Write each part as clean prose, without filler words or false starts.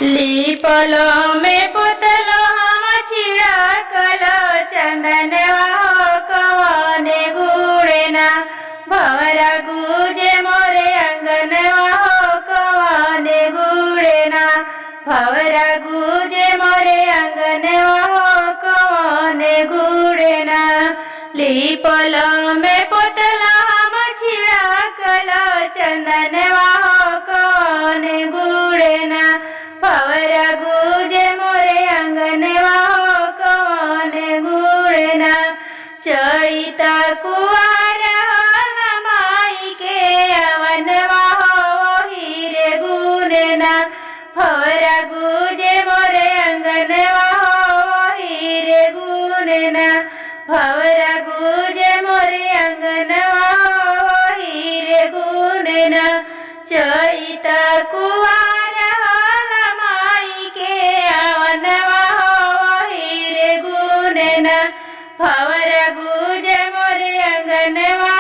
लीपलो में पुतलो हम छिड़कलो चंदनवा कवने गुड़ेना भवरा गुजे मोरे अंगनवा कवने गुड़ेना भवरा गुजे मोरे अंगनवा कवने गुड़ेना लीपलो में पुतलो हम छिड़कलो चंदनवा कवने गुड़ेना भवरा गुजे मोरे अंगनवा कवने गुड़ेना चैता कुआर माई के अवनवा हीरे गुनेना भवरा गुजे मोरे अंगनवा हीरे गुनेना भवरा गुजे मोरे अंगनवा हीरे गुनेना चैता कुआर भवरा गुजे मोरे अंगनवा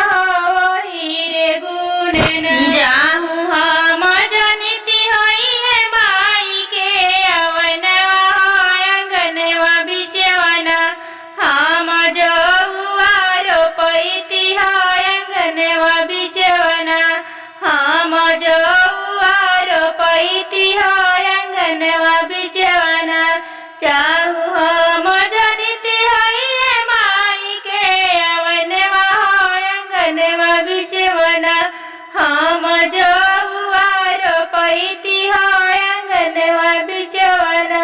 हीरे गुनेना जाहू हम जनिती होई है माई के अवनवा अंगनवा बिचवना हम जहुआरो पैती है अंगनवा बिचवना हम जहुआरो पैती है अंगनवा बिचवना चाहू हम जनिती बिचवना हम जहुआरो पैती है अंगनवा बिचवना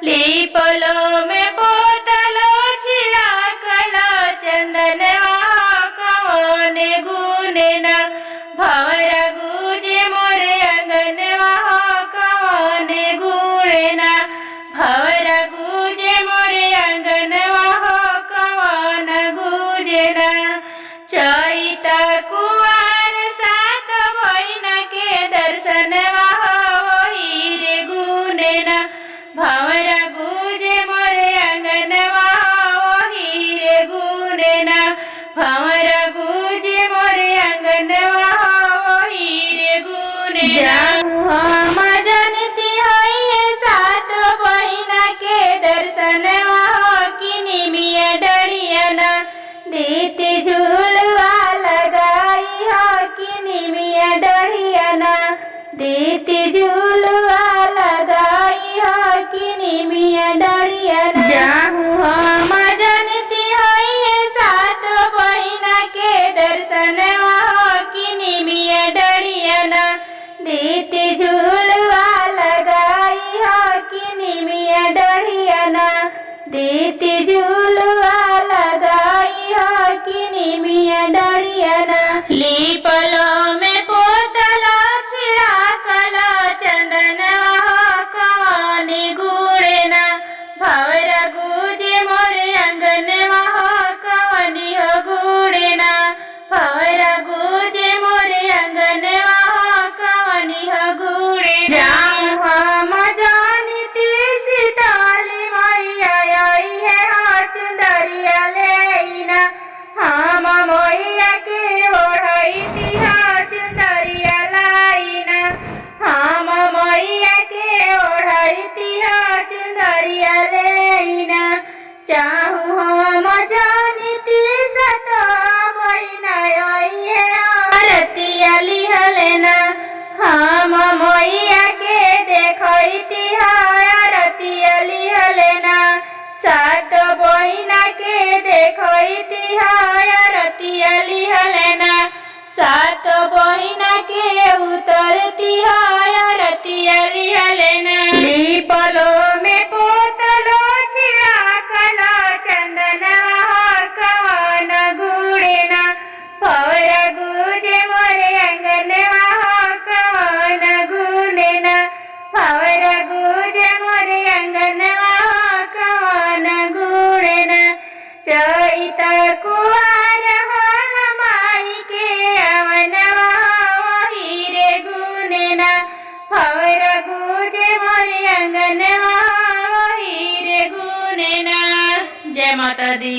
लीपलो में पोतलो छिड़कलो चंदनवा कवने गुनेना भवरा गुजे मोरे अंगनवा कवने गुड़ेना भवरा गुजे मोरे अंगनवा कवन गुजेना चैता कुआर सात बहिना के दर्शनवा हीरे गुनेना भवरा गुजे मोरे अंगनवा हीरे गुनेना भवरा गुजे मोरे अंगनवा हीरे गुनेना जाहू हम जनती है सात बहिना के दर्शनवा किनिमिया डरियाना दीती झूलवा लगाई हो किनिमिया डरियाना दीती झूलवा लगाई हो किनिमिया डरियाना जाहू हम जनती है सात बहिना के दर्शनवा किनिमिया डरियाना दीती झूलवा लगाई हो किनिमिया डरियाना दीती झूलवा लगाई हो किनिमिया डरियाना लीपलो में पोतलो छिड़कलो चंदनवा कवने गुड़ेना भवरा गुजे मोरे अंगनवा कवनी हो गुड़ेना भवरा गुजे मोरे अंगनवा कवनी हो गुड़ेना जाऊँ हम जानिती सीताली मैया आई है चुंदरिया लेना हम मैया के ओढ़ती है चुंदरिया लाइना हम मैया के ओढ़ती है चुंदरिया लेना चाहू हम जानिती सता बहिना आई है आरतिया लिहलेना हम मैया के देखती है आरतिया लिहलेना सात बहिना के देखती है आरतिया लिहलेना सात बहिना के उतरती है आरतिया लिहलेना लीपलो में पोतलो छिड़कलो चंदनवा कवन गुड़ेना भवरा गुजे मोरे अंगनवा कवन गुनेना भवरा गुजे मोरे अंगनवा कवन गुड़ेना चैता कुआर माई के अवनवा हीरे गुनेना भवरा गुजे मोरे अंगनवा हीरे गुनेना। जय माता दी।